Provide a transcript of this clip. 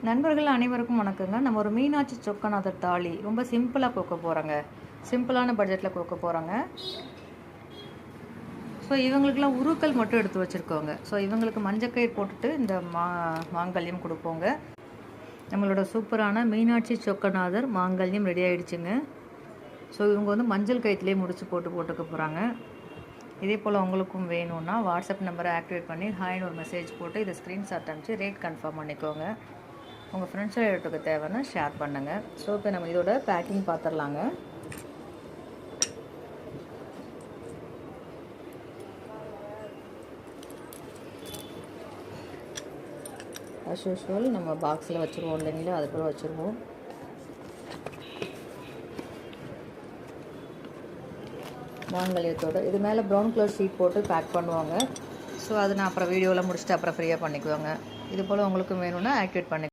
நண்பர்கள் அனைவருக்கும் வணக்கங்க. நம்ம ஒரு மீனாட்சி சொக்கநாதர் தாலி ரொம்ப சிம்பிளாக கோக்க போகிறோங்க. சிம்பிளான பட்ஜெட்டில் கோக்க போகிறோங்க. ஸோ இவங்களுக்கெல்லாம் உருக்கள் மட்டும் எடுத்து வச்சுருக்கோங்க. ஸோ இவங்களுக்கு மஞ்சக்கயிறு போட்டுட்டு இந்த மாங்கல்யம் கொடுப்போங்க. நம்மளோட சூப்பரான மீனாட்சி சொக்கநாதர் மாங்கல்யம் ரெடி ஆகிடுச்சுங்க. ஸோ இவங்க வந்து மஞ்சள் கயிற்றுலேயே முடிச்சு போட்டுக்க போகிறாங்க. இதே போல் உங்களுக்கும் வேணும்னா வாட்ஸ்அப் நம்பரை ஆக்டிவேட் பண்ணி ஹாய்னு ஒரு மெசேஜ் போட்டு இதை ஸ்க்ரீன்ஷாட் அனுப்பிச்சு ரேட் கன்ஃபார்ம் பண்ணிக்கோங்க. உங்கள் ஃப்ரெண்ட்ஸ் எடுத்துக்க தேவைன்னா ஷேர் பண்ணுங்கள். ஸோ இப்போ நம்ம இதோட பேக்கிங் பார்த்துடலாங்க. அஸ் யூஷுவல் நம்ம பாக்ஸில் வச்சுருவோம் இல்லைங்களா, அது கூட வச்சுருவோம். மாங்கல்யத்தோடு இது மேலே ப்ரௌன் கலர் ஷீட் போட்டு பேக் பண்ணுவாங்க. ஸோ அது நான் அப்புறம் வீடியோவில் முடிச்சுட்டு அப்புறம் ஃப்ரீயாக பண்ணிக்குவாங்க. இது போல் உங்களுக்கும் வேணும்னா ஆக்டிவேட் பண்ணி